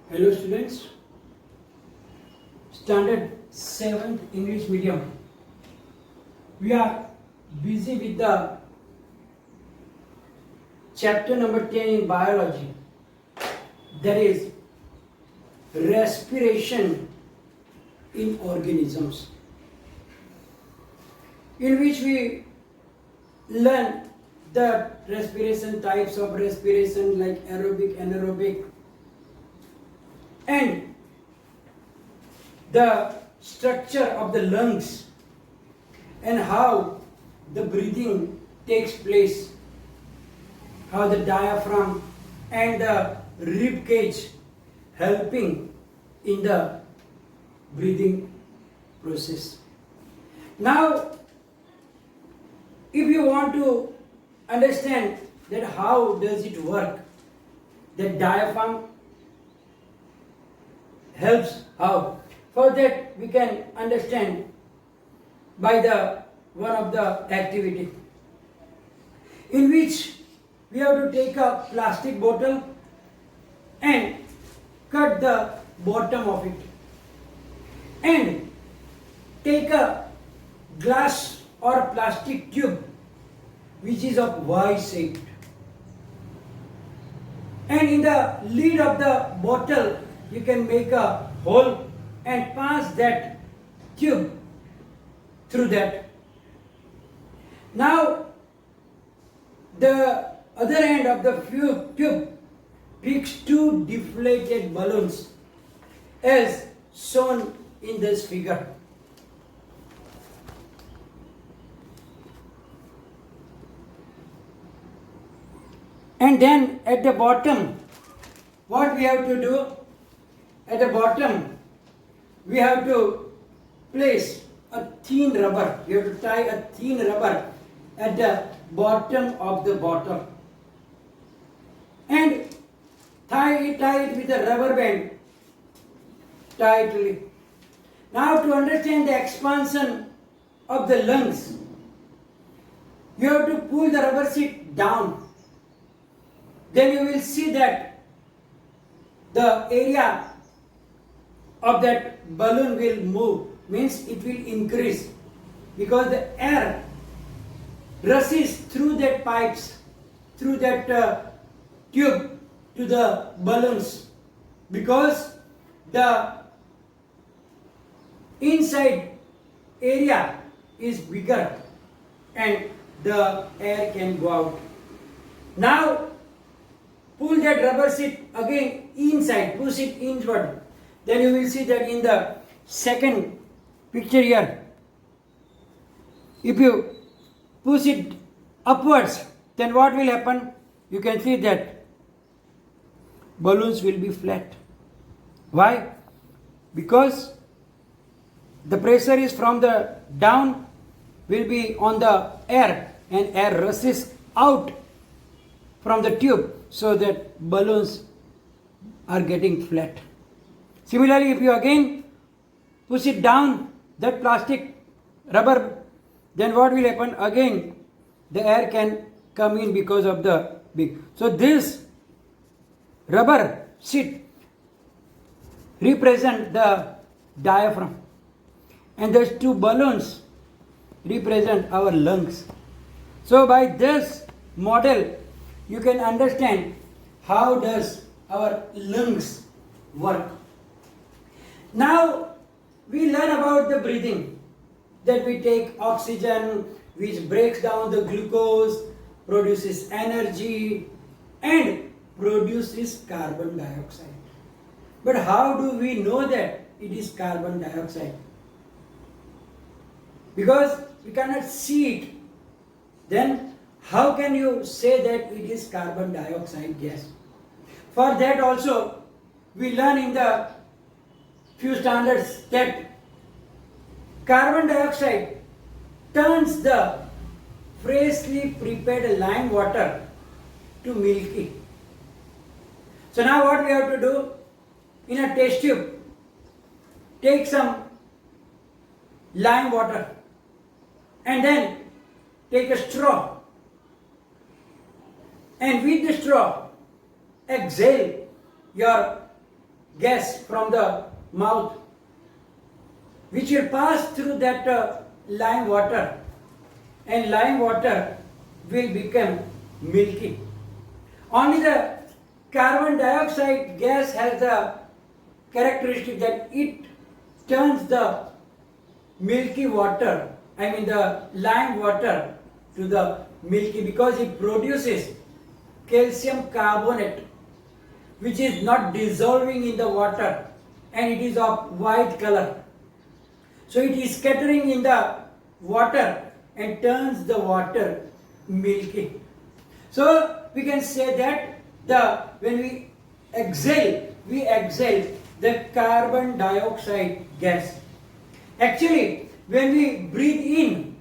Hello students, Standard 7th English Medium. We are busy with the chapter number 10 in biology, that is respiration in organisms, in which we learn the respiration types of respiration like aerobic, anaerobic, and the structure of the lungs and how the breathing takes place, how the diaphragm and the rib cage helping in the breathing process. Now, if you want to understand that how does it work, the diaphragm helps how. For that we can understand by the one of the activity in which we have to take a plastic bottle and cut the bottom of it and take a glass or plastic tube which is of Y shaped, and in the lid of the bottle you can make a hole and pass that tube through that. Now the other end of the tube picks two deflated balloons as shown in this figure. And then at the bottom, what we have to do? At the bottom, we have to place a thin rubber. You have to tie a thin rubber at the bottom of the bottle and tie it with a rubber band tightly. Now, to understand the expansion of the lungs, you have to pull the rubber sheet down. Then you will see that the area of that balloon will move, means it will increase, because the air rushes through that pipes, through that tube to the balloons, because the inside area is bigger and the air can go out. Now pull that rubber sheet again inside, push it inward. Then you will see that in the second picture here, if you push it upwards, then what will happen? You can see that balloons will be flat. Why? Because the pressure is from the down will be on the air, and air rushes out from the tube, so that balloons are getting flat. Similarly, if you again push it down, that plastic rubber, then what will happen? Again, the air can come in because of the big. So this rubber sheet represent the diaphragm, and those two balloons represent our lungs. So by this model, you can understand how does our lungs work. Now we learn about the breathing, that we take oxygen which breaks down the glucose, produces energy and produces carbon dioxide. But how do we know that it is carbon dioxide? Because we cannot see it. Then how can you say that it is carbon dioxide gas? For that also we learn in the few standards that carbon dioxide turns the freshly prepared lime water to milky. So now what we have to do? In a test tube, take some lime water and then take a straw, and with the straw exhale your gas from the mouth, which will pass through that lime water, and lime water will become milky. Only the carbon dioxide gas has the characteristic that it turns the milky water, I mean the lime water, to the milky, because it produces calcium carbonate, which is not dissolving in the water, and it is of white color. So it is scattering in the water and turns the water milky. So we can say that when we exhale the carbon dioxide gas. Actually, when we breathe in,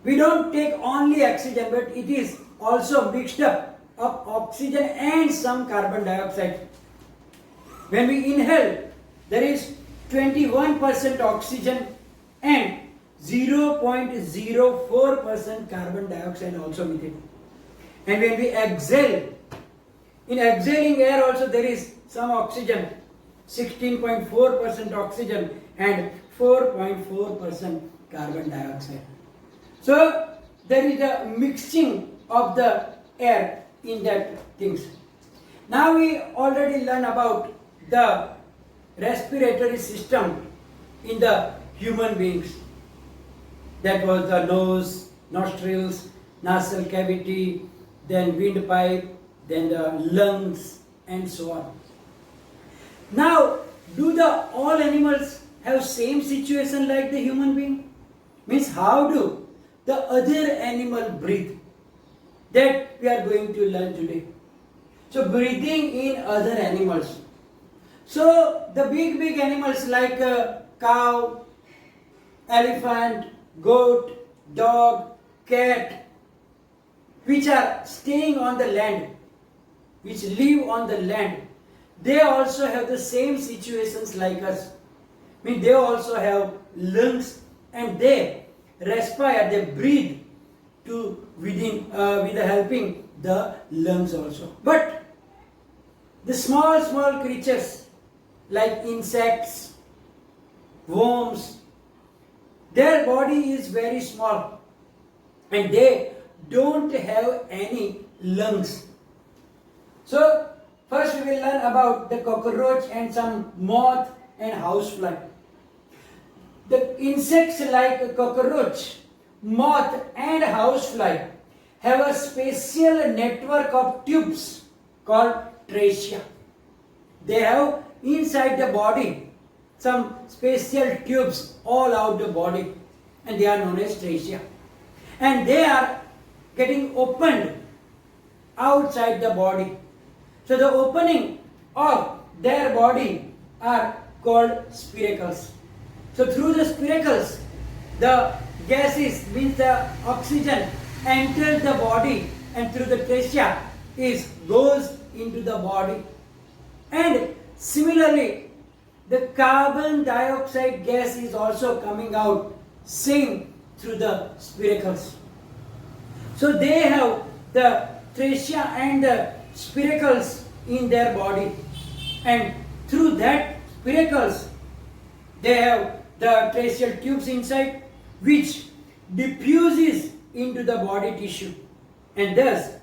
we don't take only oxygen, but it is also mixed up of oxygen and some carbon dioxide. When we inhale, there is 21% oxygen and 0.04% carbon dioxide also with it. And when we exhale, in exhaling air also there is some oxygen, 16.4% oxygen and 4.4% carbon dioxide. So there is a mixing of the air in that things. Now we already learned about the respiratory system in the human beings. That was the nose, nostrils, nasal cavity, then windpipe, then the lungs, and so on. Now, do the all animals have same situation like the human being? Means how do the other animal breathe? That we are going to learn today. So breathing in other animals. So the big animals like cow, elephant, goat, dog, cat, which are staying on the land, which live on the land, they also have the same situations like us. I mean, they also have lungs and they respire, they breathe to within with the helping the lungs also. But the small creatures like insects, worms, their body is very small and they don't have any lungs. So first we will learn about the cockroach and some moth and housefly. The insects like cockroach, moth and housefly have a special network of tubes called trachea. They have inside the body some special tubes all out the body and they are known as trachea. And they are getting opened outside the body. So the opening of their body are called spiracles. So through the spiracles, the gases, means the oxygen, enters the body and through the trachea goes into the body. And similarly, the carbon dioxide gas is also coming out same through the spiracles. So they have the trachea and the spiracles in their body, and through that spiracles they have the tracheal tubes inside which diffuses into the body tissue, and thus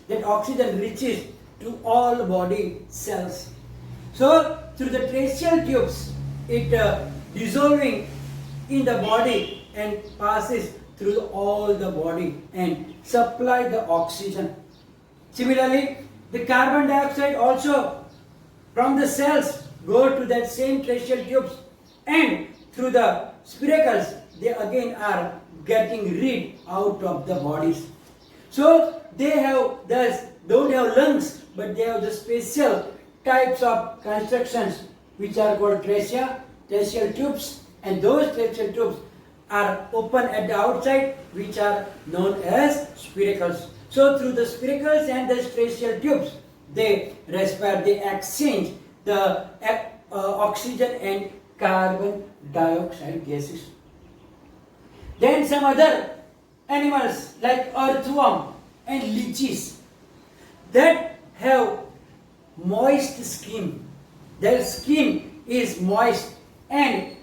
that oxygen reaches to all body cells. So through the tracheal tubes it dissolving in the body and passes through all the body and supply the oxygen. Similarly, the carbon dioxide also from the cells go to that same tracheal tubes, and through the spiracles they again are getting rid out of the bodies. So they have thus don't have lungs, but they have the special types of constructions which are called trachea, tracheal tubes, and those tracheal tubes are open at the outside which are known as spiracles. So through the spiracles and the tracheal tubes they respire, they exchange the oxygen and carbon dioxide gases. Then some other animals like earthworm and leeches that have moist skin. Their skin is moist and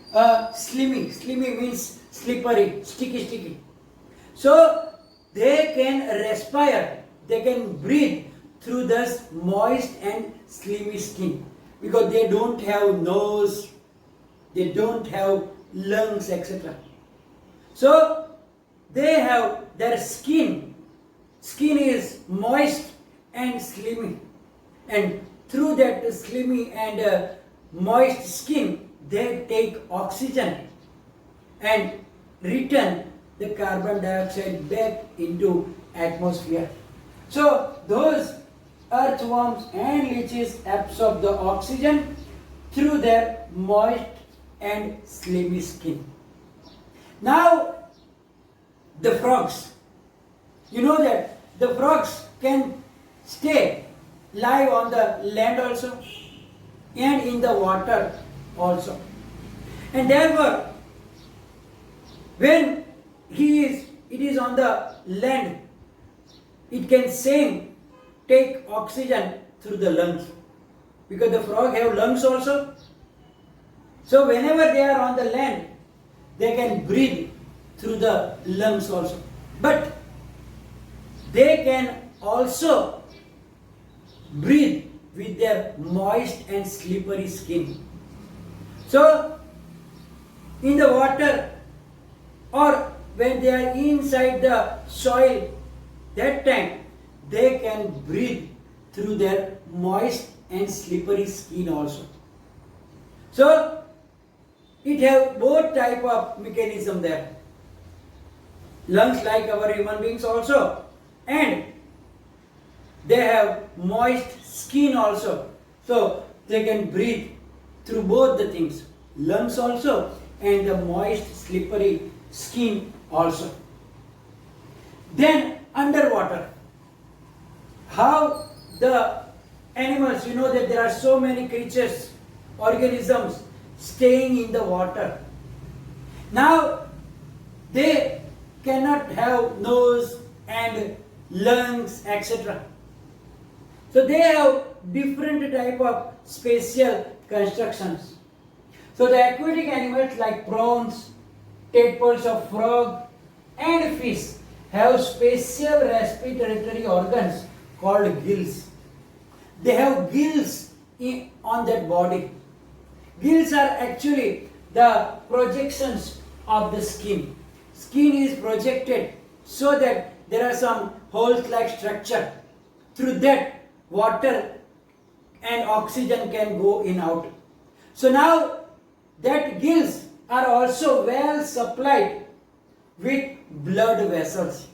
slimy. Slimy means slippery, sticky. So they can respire, they can breathe through this moist and slimy skin because they don't have nose, they don't have lungs, etc. So they have their skin is moist and slimy, and through that slimy and moist skin they take oxygen and return the carbon dioxide back into atmosphere. So those earthworms and leeches absorb the oxygen through their moist and slimy skin. Now the frogs, you know that the frogs can stay live on the land also and in the water also, and therefore when it is on the land, it can take oxygen through the lungs because the frog have lungs also. So whenever they are on the land, they can breathe through the lungs also. But they can also breathe with their moist and slippery skin. So in the water or when they are inside the soil, that time they can breathe through their moist and slippery skin also. So it have both type of mechanism there. Lungs like our human beings also, and they have moist skin also. So they can breathe through both the things, lungs also and the moist slippery skin also. Then underwater, how the animals, you know that there are so many creatures, organisms staying in the water. Now they cannot have nose and lungs, etc. So they have different type of spatial constructions. So the aquatic animals like prawns, tadpoles of frog and fish have special respiratory organs called gills. They have gills on their body. Gills are actually the projections of the skin. Skin is projected so that there are some holes-like structure. Through that, water and oxygen can go in out. So now that gills are also well supplied with blood vessels.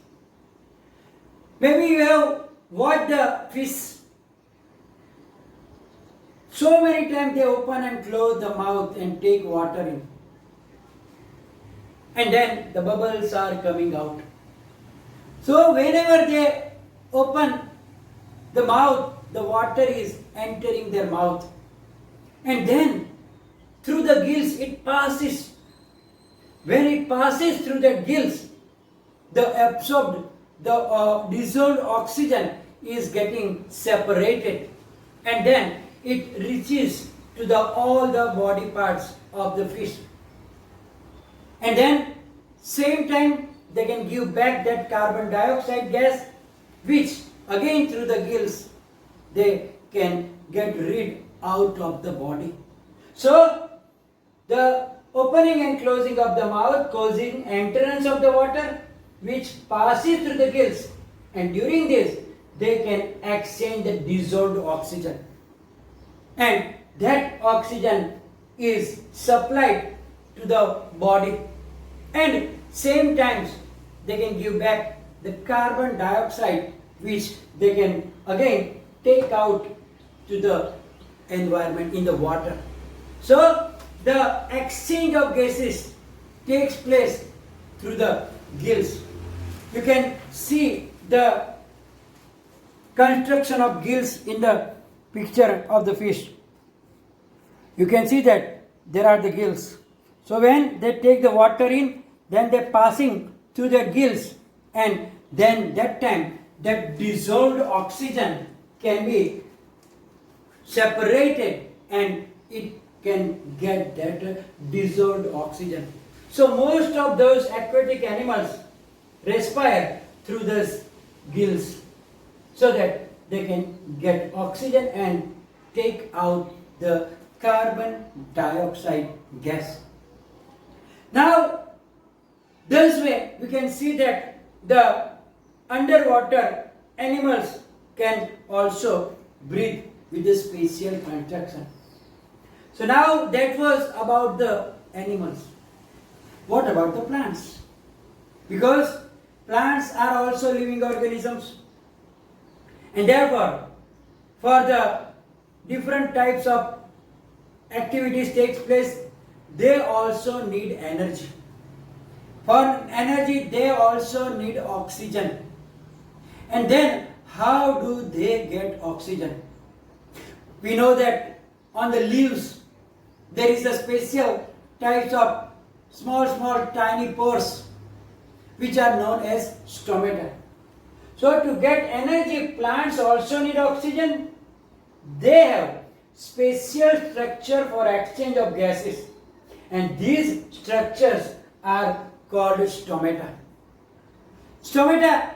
Maybe you have watched the fish. So many times they open and close the mouth and take water in. And then the bubbles are coming out. So whenever they open the mouth, the water is entering their mouth. And then through the gills it passes. When it passes through the gills, the absorbed, the dissolved oxygen is getting separated. And then it reaches to all the body parts of the fish. And then same time they can give back that carbon dioxide gas, which again through the gills they can get rid out of the body. So the opening and closing of the mouth causing entrance of the water which passes through the gills, and during this they can exchange the dissolved oxygen, and that oxygen is supplied to the body, and same times they can give back the carbon dioxide which they can again take out to the environment in the water. So the exchange of gases takes place through the gills. You can see the construction of gills in the picture of the fish. You can see that there are the gills. So when they take the water in, then they're passing through the gills, and then that time that dissolved oxygen can be separated and it can get that dissolved oxygen. So most of those aquatic animals respire through the gills so that they can get oxygen and take out the carbon dioxide gas. Now, this way we can see that the underwater animals can also breathe with a special construction. So now that was about the animals. What about the plants? Because plants are also living organisms, and therefore for the different types of activities takes place, they also need energy. For energy they also need oxygen. And then how do they get oxygen? We know that on the leaves there is a special types of small tiny pores which are known as stomata. So to get energy, plants also need oxygen. They have special structure for exchange of gases, and these structures are called stomata. Stomata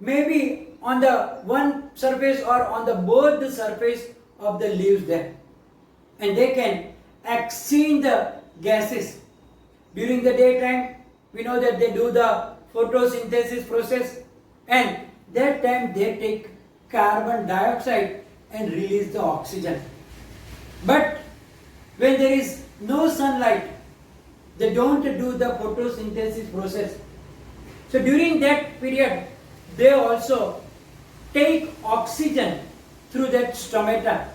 may be on the one surface or on the both the surface of the leaves there, and they can exchange the gases. During the daytime, we know that they do the photosynthesis process, and that time they take carbon dioxide and release the oxygen. But when there is no sunlight, they don't do the photosynthesis process. So during that period, they also take oxygen through that stomata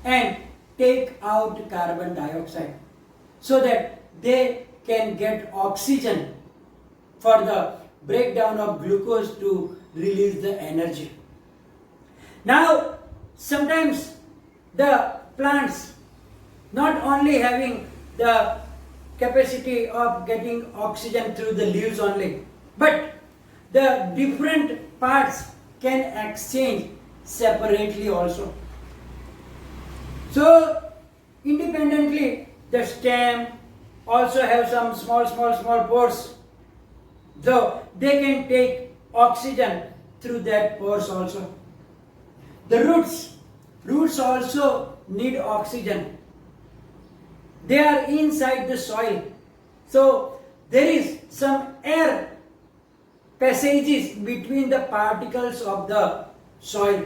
and take out carbon dioxide so that they can get oxygen for the breakdown of glucose to release the energy. Now, sometimes the plants not only having the capacity of getting oxygen through the leaves only, but the different parts can exchange separately also. So independently the stem also have some small pores, so they can take oxygen through that pores also. The roots also need oxygen. They are inside the soil, so there is some air passages between the particles of the soil.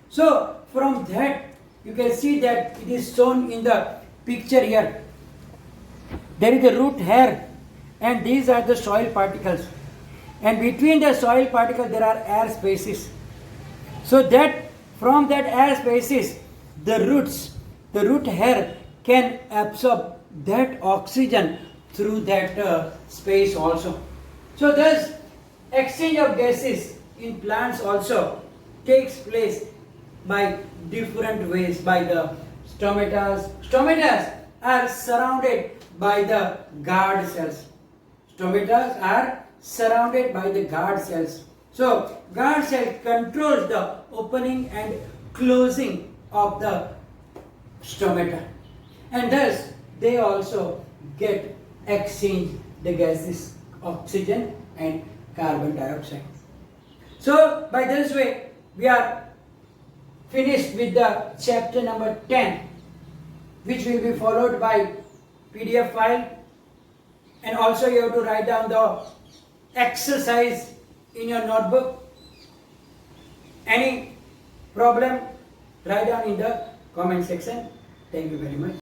So from that you can see that it is shown in the picture here. There is a root hair, and these are the soil particles, and between the soil particles there are air spaces. So that from that air spaces the root hair can absorb that oxygen through that space also. So thus exchange of gases in plants also takes place by different ways, by the stomatas. Stomatas are surrounded by the guard cells. Stomatas are surrounded by the guard cells. So guard cell controls the opening and closing of the stomata, and thus they also get exchange the gases oxygen and carbon dioxide. So by this way we are finished with the chapter number 10, which will be followed by PDF file, and also you have to write down the exercise in your notebook. Any problem, write down in the comment section. Thank you very much.